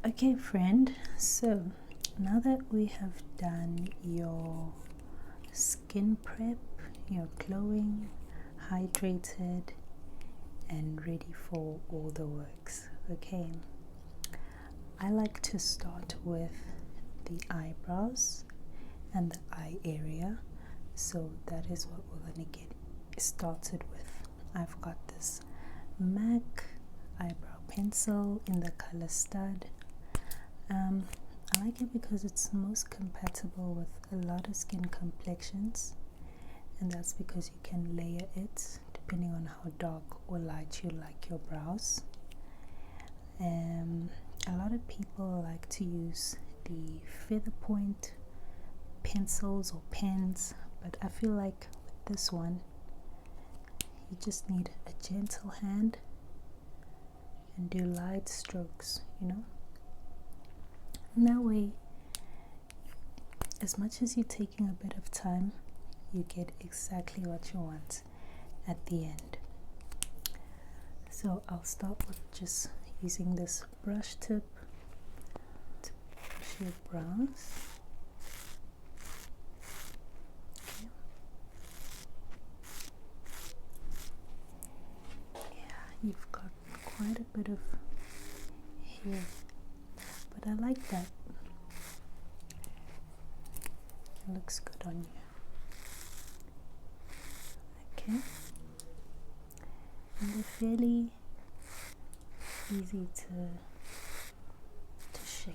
Okay, friend, so now that we have done your skin prep, you're glowing, hydrated, and ready for all the works. Okay, I like to start with the eyebrows and the eye area, so that is what we're going to get started with. I've got this MAC eyebrow pencil in the color Stud. I like it because it's most compatible with a lot of skin complexions, and that's because you can layer it depending on how dark or light you like your brows. A lot of people like to use the feather point pencils or pens, but I feel like with this one you just need a gentle hand and do light strokes, and that way, as much as you're taking a bit of time, you get exactly what you want at the end. So I'll start with just using this brush tip to brush your brows. Okay. Yeah, you've got quite a bit of hair, but I like that. It looks good on you. Okay, and they're fairly easy to shape.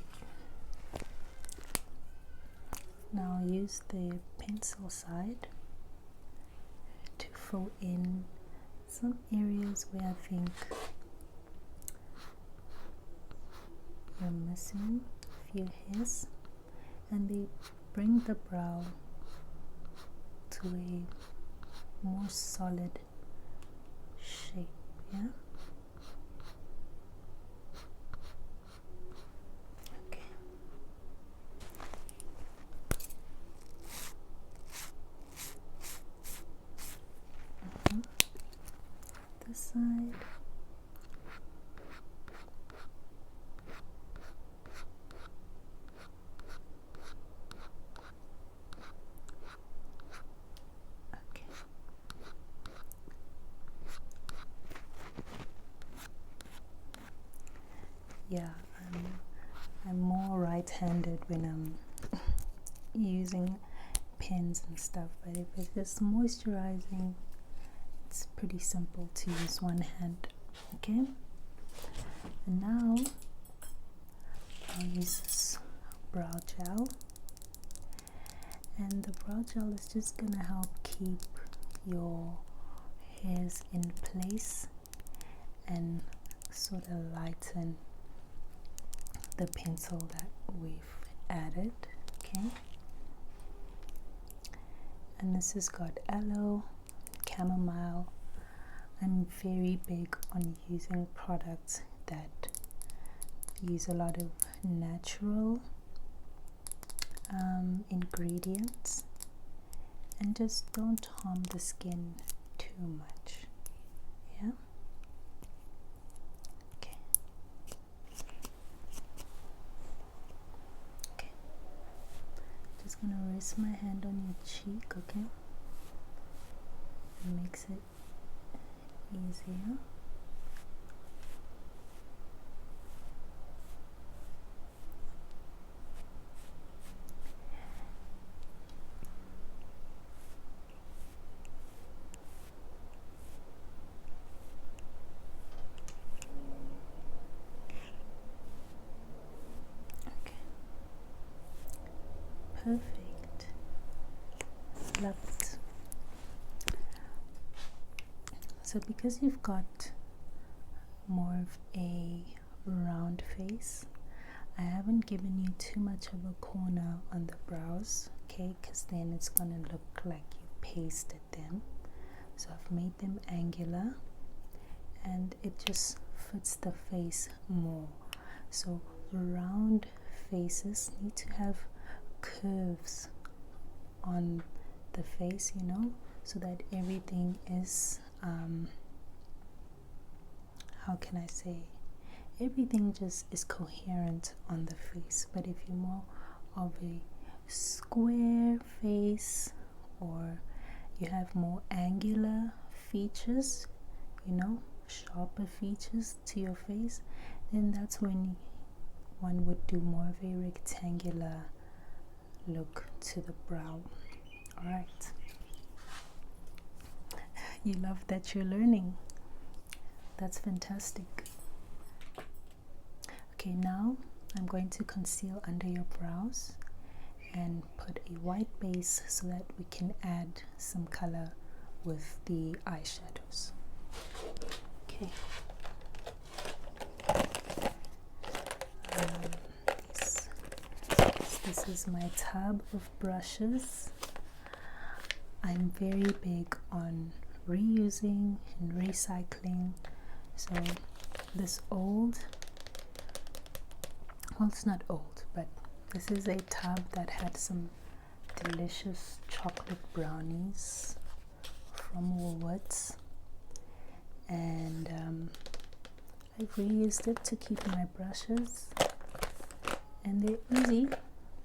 Now I'll use the pencil side to fill in some areas where I think you're missing a few hairs, and they bring the brow to a more solid shape. Yeah. Okay. This side. Okay. Yeah, I'm more right-handed when I'm using pens and stuff, but if it's just moisturizing, it's pretty simple to use one hand. Okay, and now I'll use this brow gel, and the brow gel is just gonna help keep your hairs in place and sort of lighten the pencil that we've added. Okay, and this has got aloe, chamomile. I'm very big on using products that use a lot of natural ingredients and just don't harm the skin too much. Yeah. Okay. Okay. Just gonna rest my hand on your cheek, okay? It makes it easier. Okay. Perfect. Love it. So because you've got more of a round face, I haven't given you too much of a corner on the brows, okay, because then it's gonna look like you pasted them. So I've made them angular and it just fits the face more. So round faces need to have curves on the face, so that everything is how can I say, everything just is coherent on the face. But if you're more of a square face, or you have more angular features, sharper features to your face, then that's when one would do more of a rectangular look to the brow. All right. You love that you're learning. That's fantastic. Okay, now I'm going to conceal under your brows and put a white base so that we can add some color with the eyeshadows. Okay. This is my tub of brushes. I'm very big on reusing and recycling. So this well, it's not old, but this is a tub that had some delicious chocolate brownies from Woolworths, and I've reused it to keep my brushes, and they're easy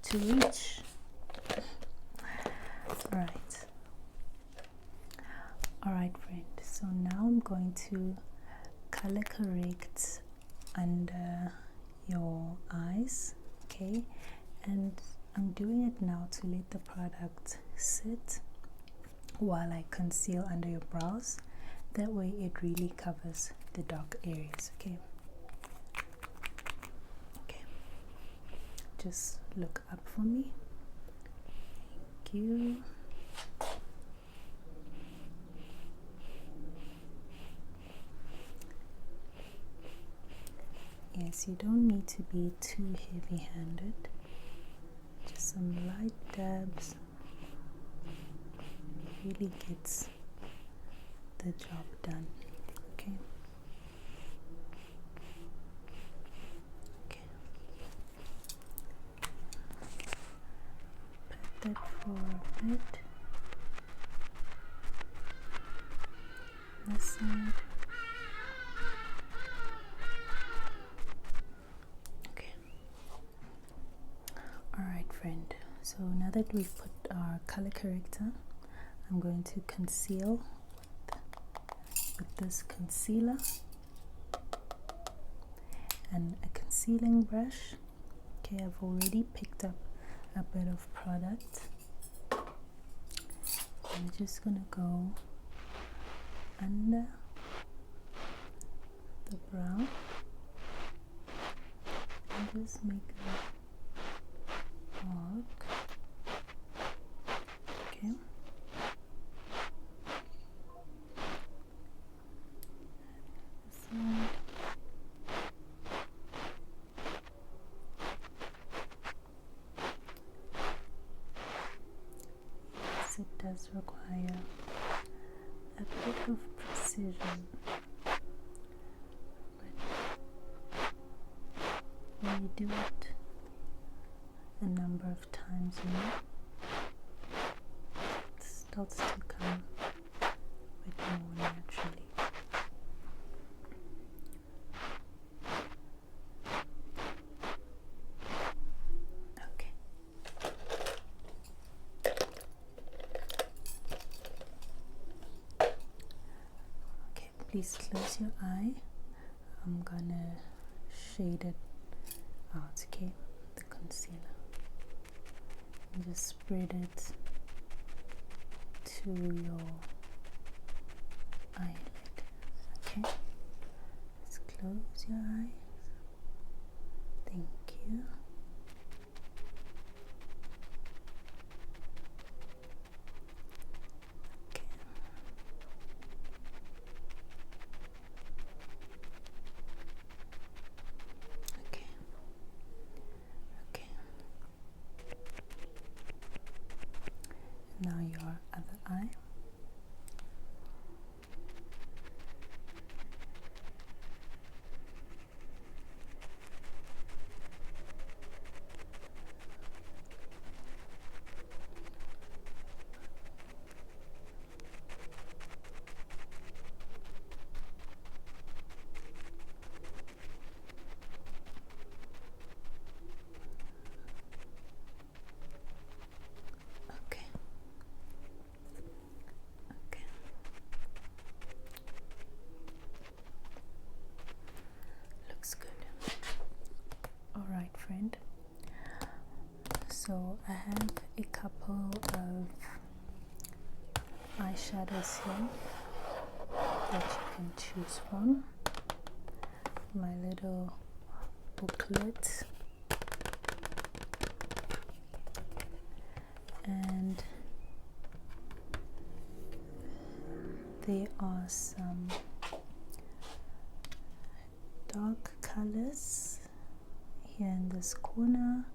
to reach. Alright friend, so now I'm going to color correct under your eyes, okay, and I'm doing it now to let the product sit while I conceal under your brows. That way it really covers the dark areas. Okay, just look up for me. Thank you. Yes, you don't need to be too heavy-handed. Just some light dabs really gets the job done. Okay. Pat that for a bit. This side. Alright friend, so now that we've put our color corrector, I'm going to conceal with this concealer and a concealing brush. Okay, I've already picked up a bit of product. I'm just gonna go under the brow and just make a mark. Okay. This side. Yes, it does require a bit of precision, but when you do it a number of times, it starts to come a bit more naturally. Okay. Okay, please close your eye. I'm gonna shade it out, okay? The concealer. And just spread it to your eyelid. Okay, let's close your eyes. Thank you. Okay. Okay. Okay. Now your other eye. friend. So I have a couple of eyeshadows here that you can choose from. My little booklet, and there are some dark colors here in this corner.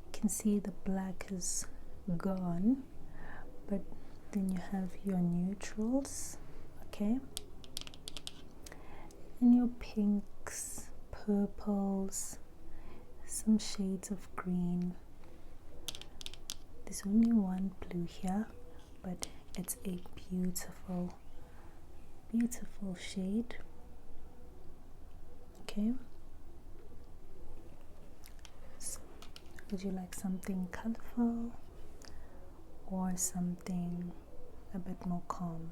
You can see the black is gone, but then you have your neutrals, okay, and your pinks, purples, some shades of green. There's only one blue here, but it's a beautiful shade. Okay, so would you like something colorful or something a bit more calm?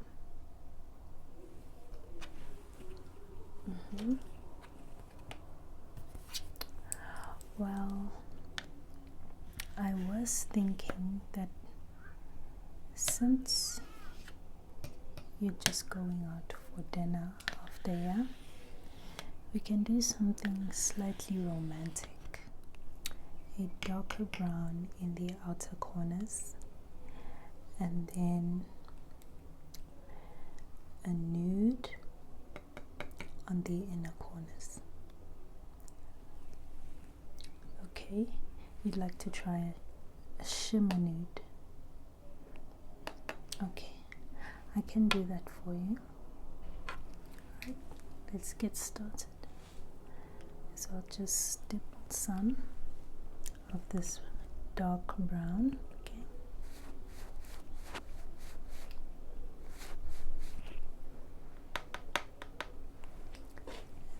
Well, I was thinking that since you're just going out for dinner after, yeah, we can do something slightly romantic. A darker brown in the outer corners, and then a nude on the inner corners. Okay, you'd like to try a shimmer nude? Okay, I can do that for you. Alright, let's get started. So I'll just stipple some of this dark brown, okay?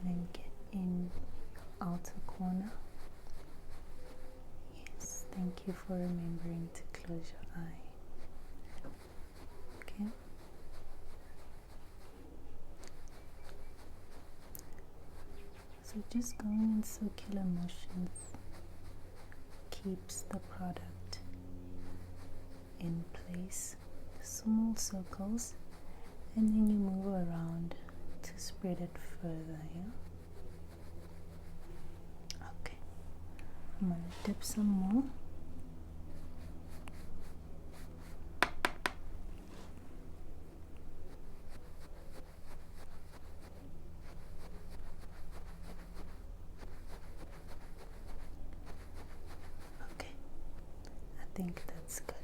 And then get in outer corner. Yes, thank you for remembering to close your eye. Okay. So just going in circular motions keeps the product in place, small circles, and then you move around to spread it further. Yeah. Okay, I'm gonna dip some more. Okay, I think that's good.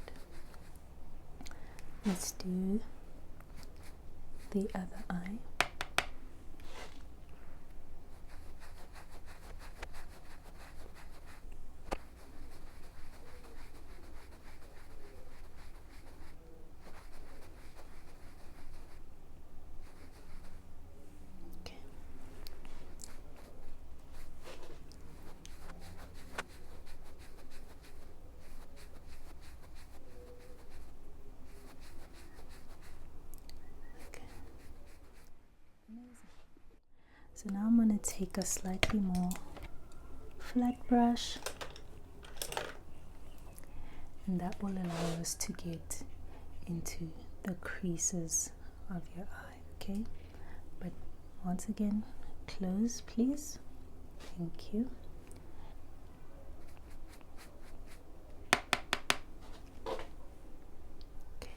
Let's do the other eye. Okay. Okay. Amazing. So now I'm going to take a slightly more flat brush, and that will allow us to get into the creases of your eye, okay? But once again, close please. Thank you. Okay.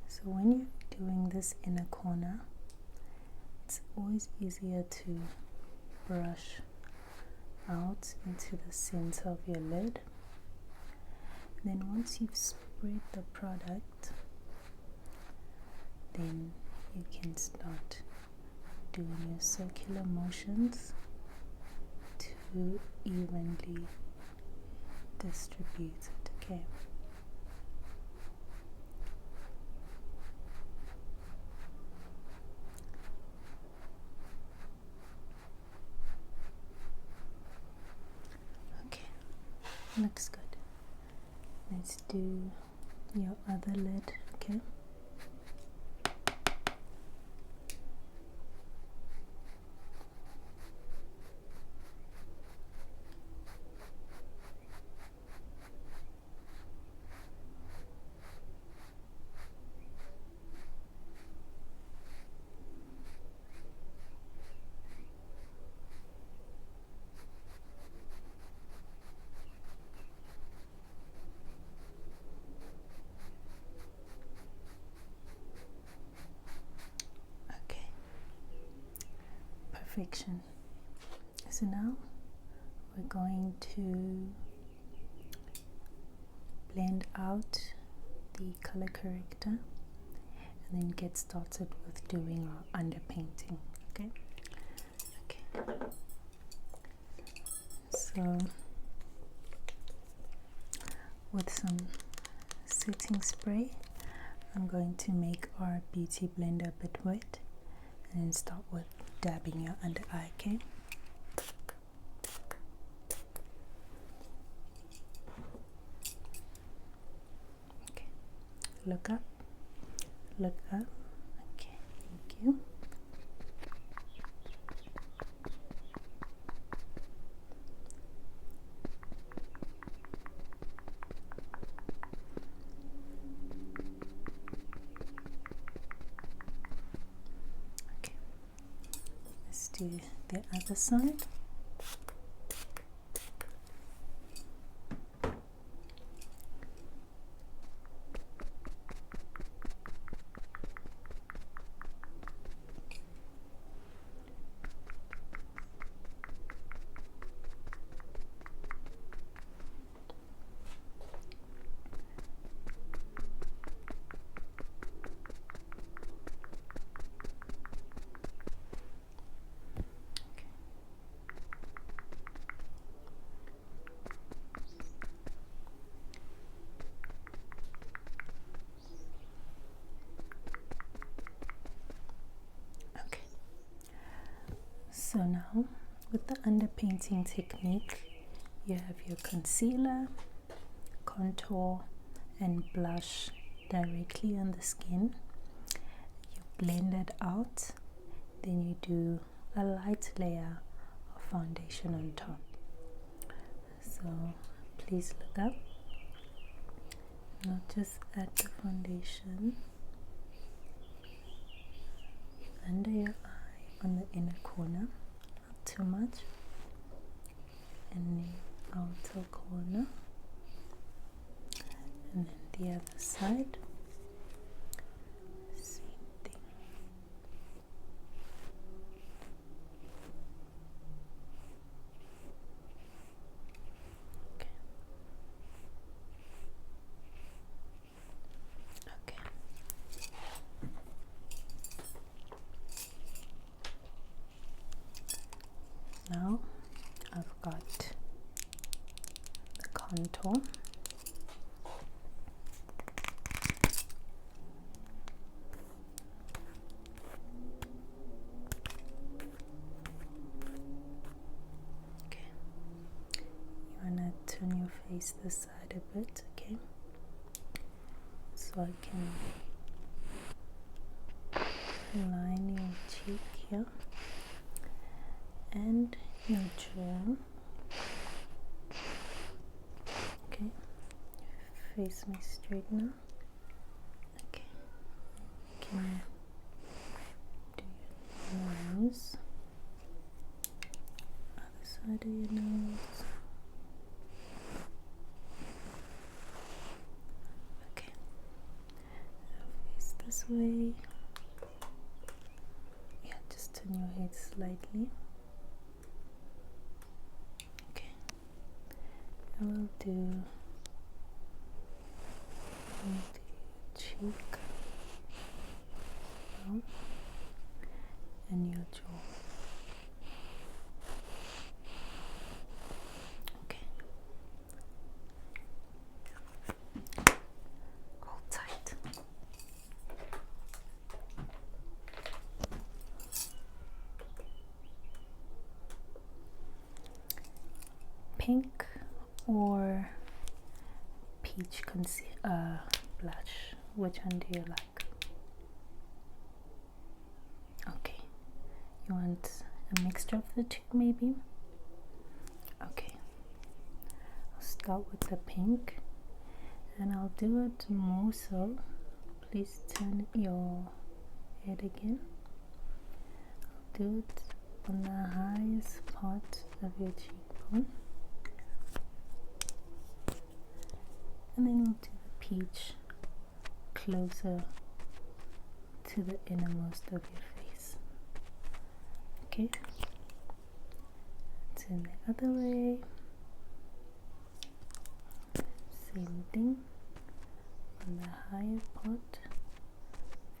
So when you're doing this inner corner, it's always easier to brush out into the center of your lid. Then once you've spread the product, then you can start doing your circular motions to evenly distribute it, okay? Okay, looks good. Let's do your other lid, okay? perfection. So now we're going to blend out the color corrector and then get started with doing our underpainting. Okay. So with some setting spray, I'm going to make our beauty blender a bit wet and then start with dabbing your under eye. Okay. Look up. Okay, thank you. Okay, let's do the other side. So now with the underpainting technique, you have your concealer, contour and blush directly on the skin. You blend it out, then you do a light layer of foundation on top. So please look up, not just at the foundation, under your eye on the inner corner, not too much, and the outer corner, and then the other side, same thing. Okay. Now I've got the contour. Okay, you wanna turn your face this side a bit, okay? So I can line your cheek here and your jaw. Okay, face me straight now. Okay, can I do your nose? Other side of your nose. Okay, now face this way. Yeah, just turn your head slightly. I will do the cheek now and your jaw. Okay. Hold tight. Pink or peach blush, which one do you like? Okay, you want a mixture of the two maybe? Okay, I'll start with the pink and I'll do it more so. Please turn your head again. I'll do it on the highest part of your cheekbone. And then we'll do the peach closer to the innermost of your face. Okay. Turn the other way. Same thing on the higher part of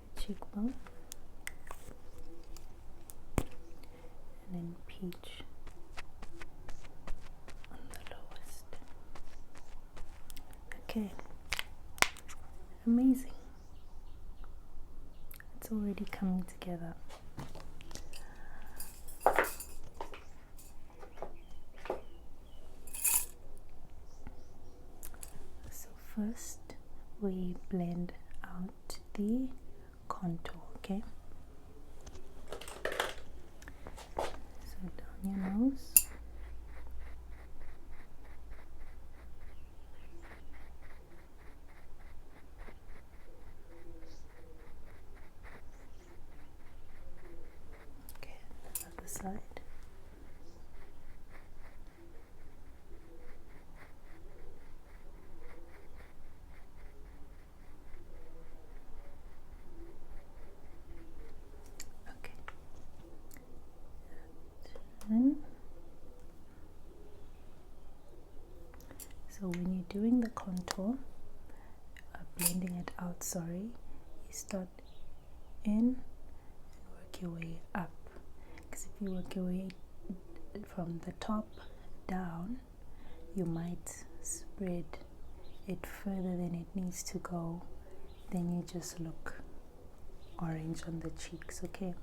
your cheekbone, and then peach on the lowest. Okay, amazing. It's already coming together. So first we blend out the contour, okay? So down your nose. Okay, other side. Okay. And so when you're doing the contour, blending it out, sorry, you start in and work your way up, because if you work your way from the top down, you might spread it further than it needs to go, then you just look orange on the cheeks, okay?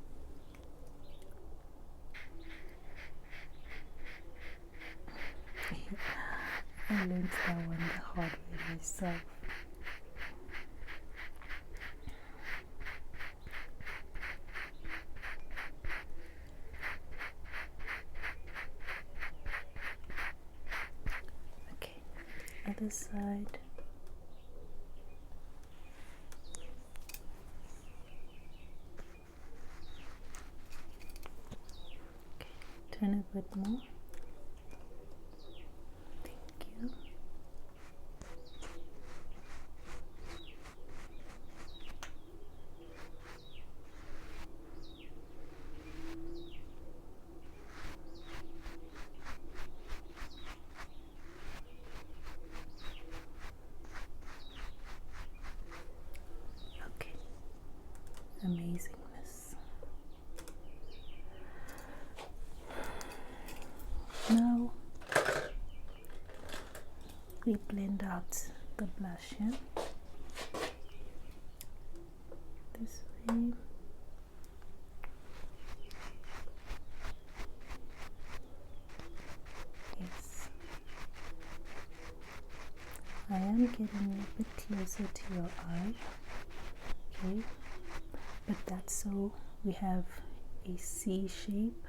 I learned that one the hard way myself. Okay, other side. Okay, turn a bit more. Thank you. Okay, amazingness. Now we blend out the blush, yeah? This way. Yes. I am getting a bit closer to your eye, okay? But that's so we have a C shape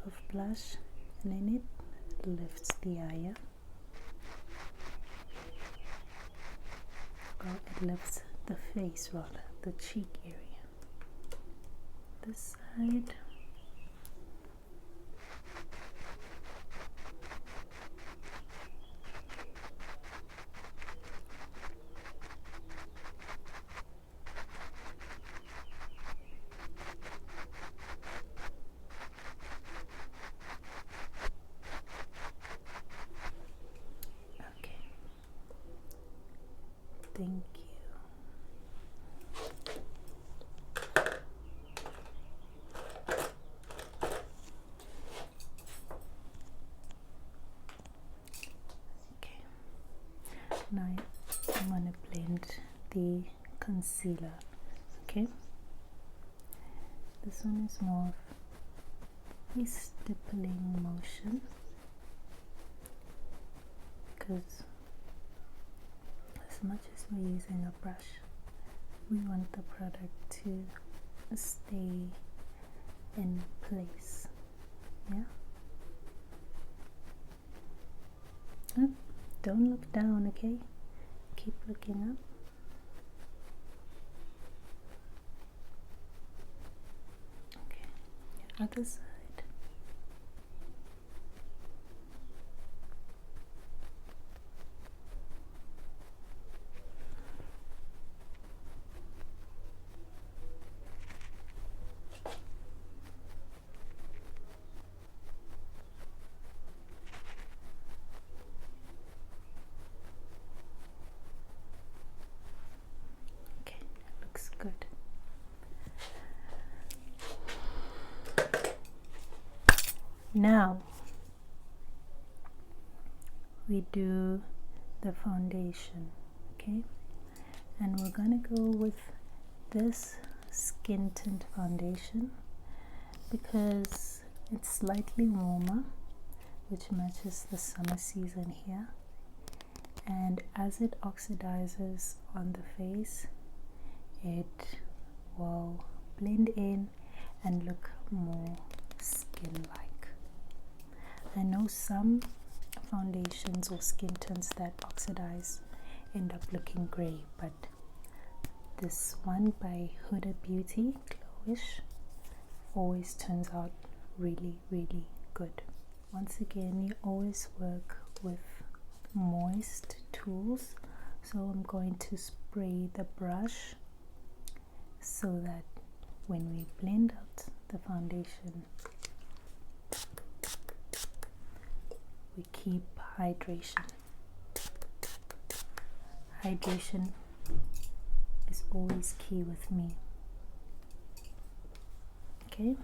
of blush, and then it lifts the eye, yeah? Well, it lifts the face rather, the cheek area. This side. Okay. Thank you. Okay. Now I'm gonna blend the concealer. Okay. This one is more of a stippling motion, because as much as we're using a brush, we want the product to stay in place, yeah? Oh, don't look down, okay? Keep looking up. Okay, other side. Now we do the foundation, okay? And we're gonna go with this skin tint foundation because it's slightly warmer, which matches the summer season here, and as it oxidizes on the face, it will blend in and look more skin-like. I know some foundations or skin tints that oxidize end up looking grey, but this one by Huda Beauty, Glowish, always turns out really, really good. Once again, you always work with moist tools, so I'm going to spray the brush so that when we blend out the foundation, we keep hydration. Hydration is always key with me. Okay.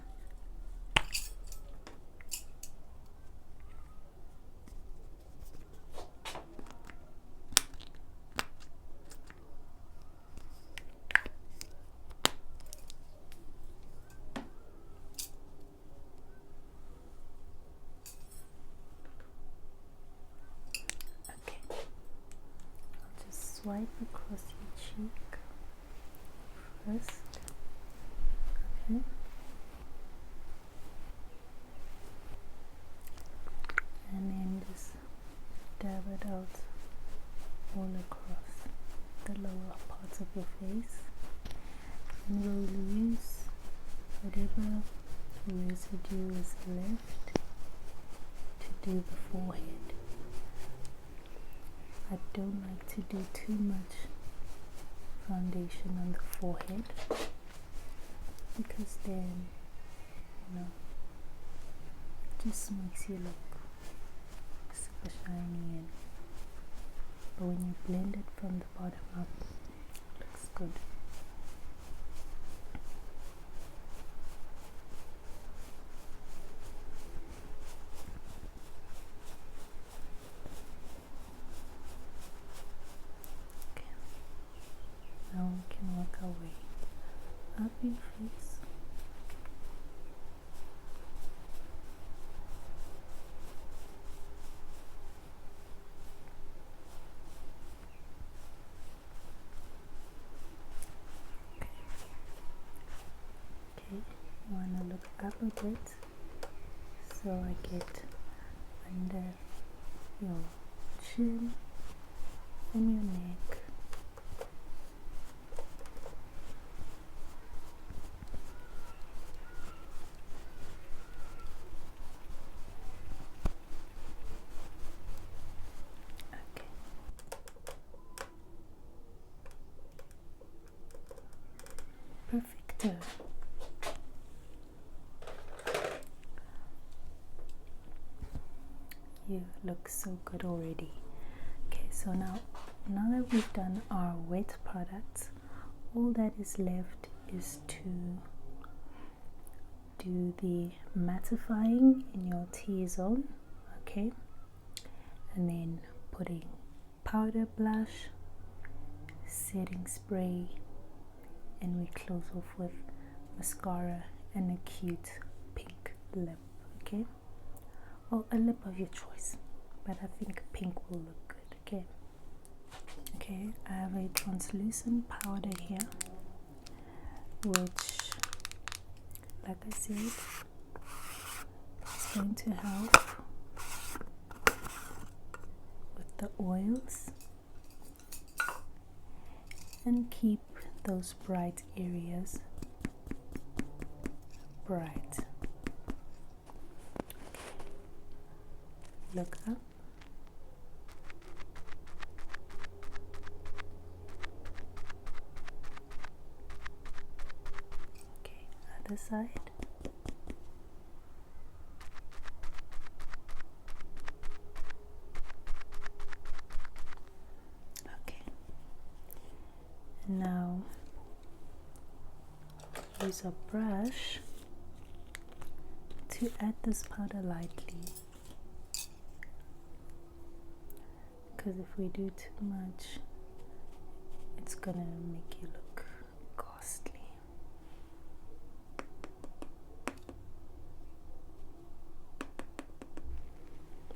Swipe across your cheek first, okay, and then just dab it out all across the lower parts of your face, and we'll use whatever residue is left to do the forehead. I don't like to do too much foundation on the forehead because then, it just makes you look super shiny, but when you blend it from the bottom up, it looks good. Now we can work our way up your face. Okay, you want to look up a bit so I get under your chin and your neck. Perfect. You look so good already. Okay, so now that we've done our wet products, all that is left is to do the mattifying in your T-zone, okay, and then putting powder blush, setting spray, and we close off with mascara and a cute pink lip, okay, or a lip of your choice, but I think pink will look good. Okay, I have a translucent powder here, which, like I said, is going to help with the oils and keep those bright areas bright. Look up. Okay, other side. Okay, and now use a brush to to add this powder lightly, because if we do too much, it's gonna make you look ghastly.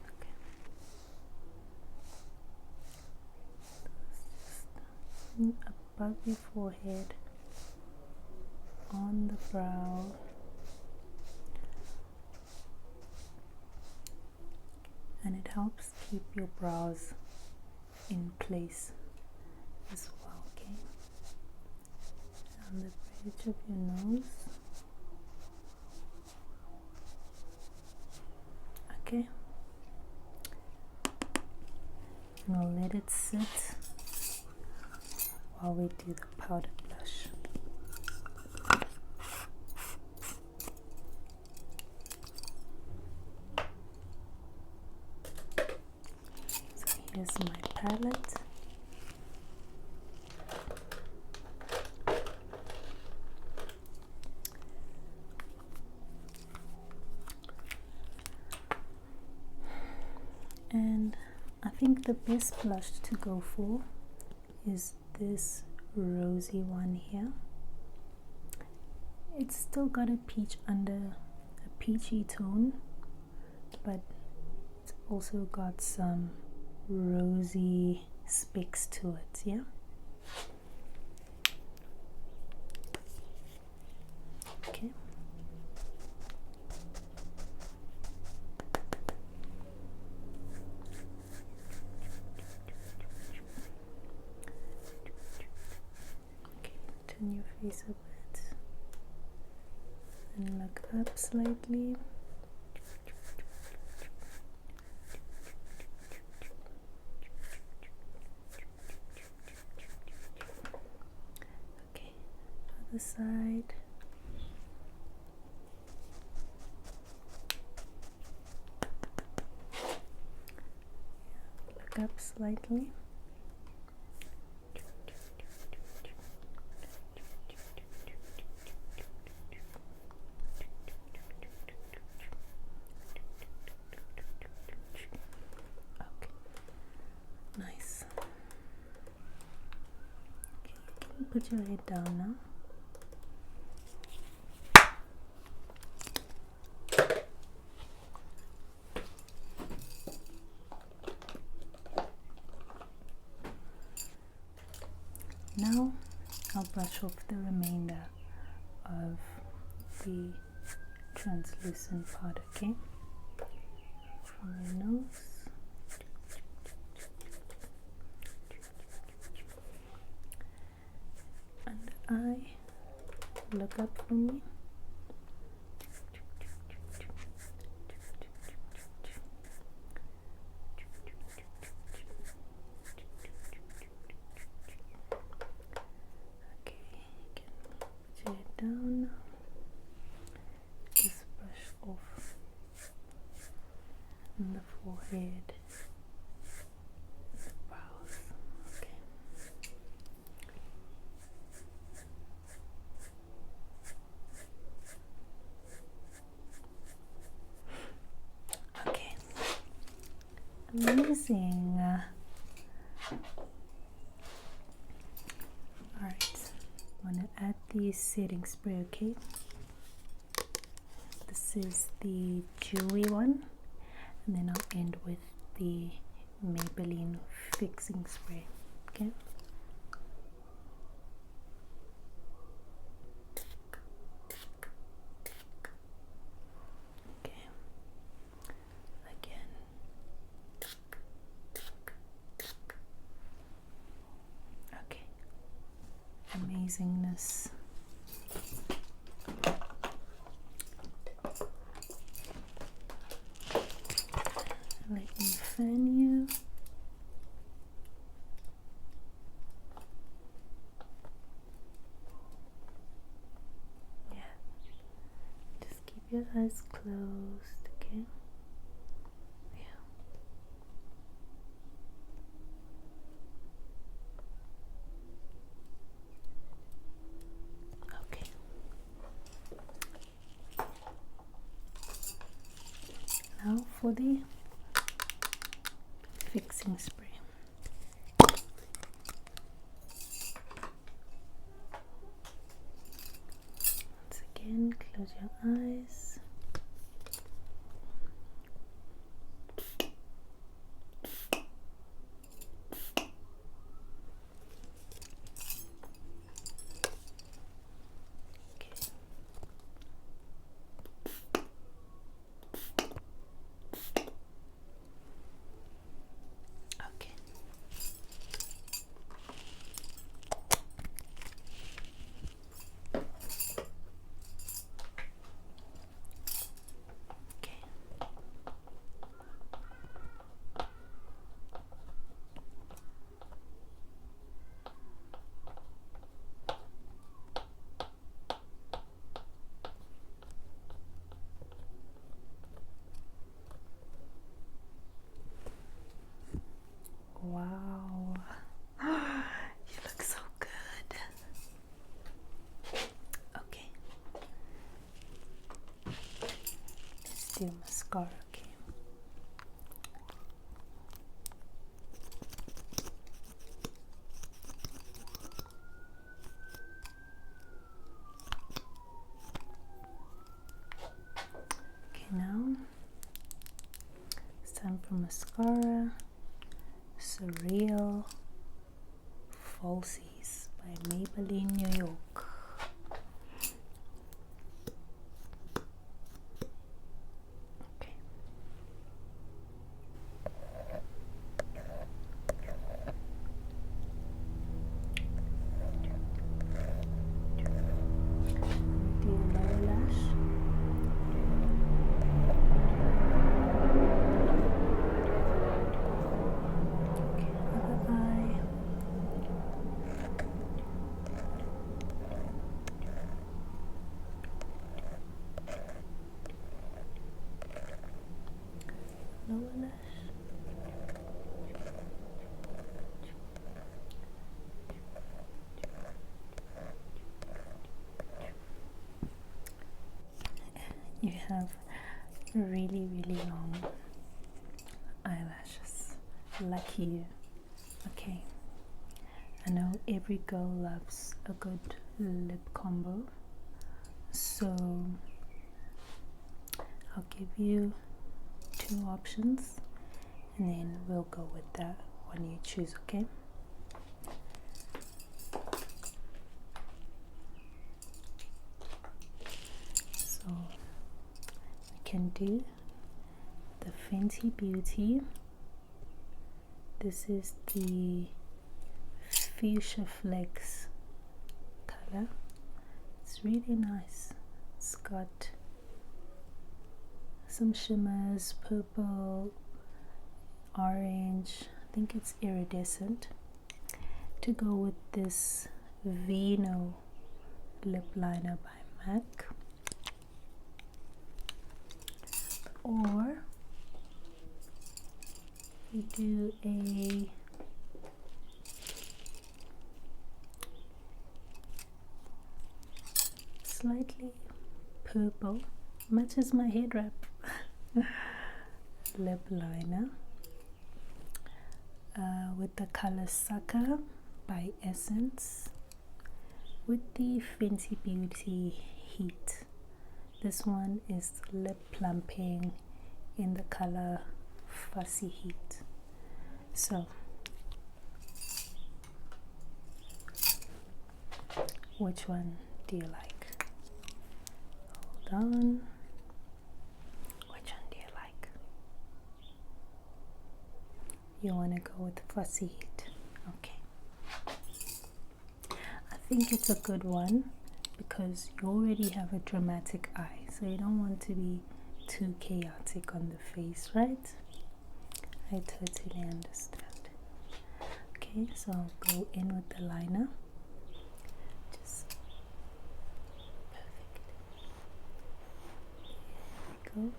Okay. Just above your forehead, on the brow, and it helps keep your brows in place as well. Okay, on the bridge of your nose. Okay, and we'll let it sit while we do the powder blush. So here's my palette. And I think the best blush to go for is this rosy one here. It's still got a peachy tone, but it's also got some rosy specks to it, yeah? Okay. Turn your face a bit and look up slightly. Okay, other side. Look up slightly. Nice. Okay, you can put your head down now. Now I'll brush off the remainder of the translucent powder, okay? From your nose. Under eye. Look up for me. Down now. Just brush off on the forehead, the brows. Okay. Okay. Amazing. Alright. I'm going to add the setting spray, okay? This is the dewy one, and then I'll end with the Maybelline fixing spray, okay? Okay, again. Okay, amazingness. Let me fan you. Yeah. Just keep your eyes closed, okay? Yeah. Okay. for the fixing spray. Once again, close your eyes. Wow, you look so good. Okay, let's do mascara. Okay, now it's time for mascara. Surreal Falsies by Maybelline New York. Okay. Do your lower lash. Lower lash. You have really long eyelashes. Lucky you. Okay. I know every girl loves a good lip combo, so I'll give you 2 options and then we'll go with that one you choose, okay? So we can do the Fenty Beauty. This is the Fuchsia Flex color. It's really nice. It's got some shimmers, purple, orange. I think it's iridescent. To go with this Vino lip liner by MAC, or we do a slightly purple, matches my head wrap, lip liner with the color Sucker by Essence with the Fenty Beauty Heat. This one is lip plumping in the color Fussy Heat. So which one do you like? Hold on. Which one do you like? You want to go with Fussy Heat? Okay. I think it's a good one because you already have a dramatic eye, so you don't want to be too chaotic on the face, right? I totally understand. Okay, so I'll go in with the liner. Just perfect. There we go.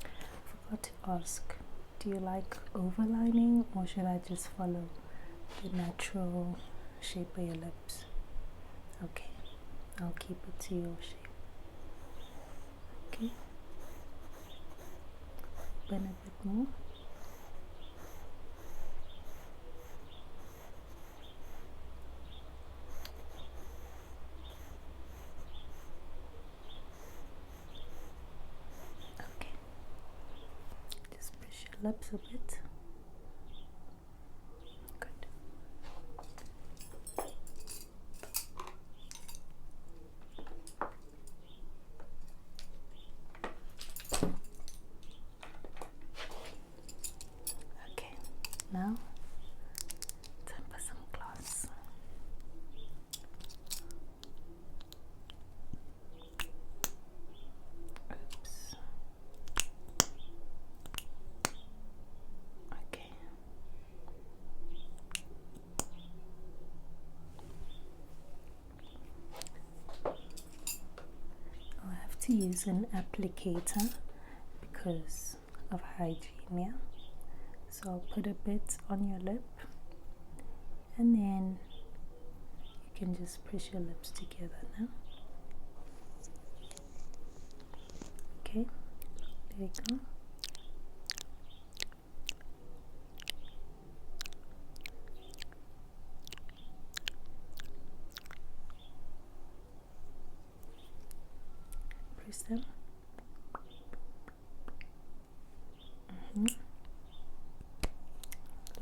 I forgot to ask, do you like overlining or should I just follow the natural shape of your lips? Okay, I'll keep it to your shape. open a bit more. Okay, just push your lips a bit. Good. Okay, now time for some gloss. Oops. Okay. I'll have to use an applicator because of hygiene, yeah? So I'll put a bit on your lip and then you can just push your lips together now. Okay, there you go. Press them.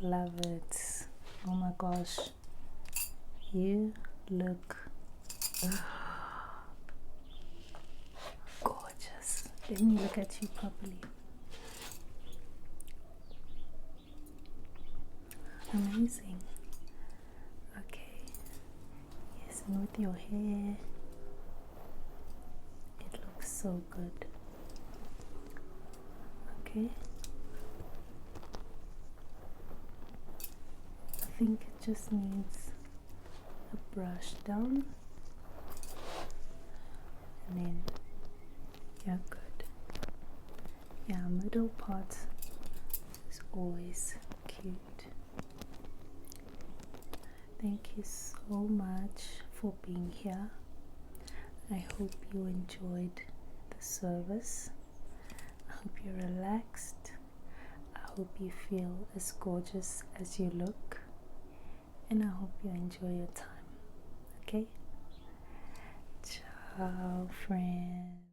Love it. Oh my gosh, you look gorgeous. Let me look at you properly. Amazing. Okay, yes, and with your hair, it looks so good. Okay, I think it just needs a brush down and then you're good. Yeah, middle part is always cute. Thank you so much for being here. I hope you enjoyed the service. I hope you're relaxed. I hope you feel as gorgeous as you look. And I hope you enjoy your time. Okay? Ciao, friends.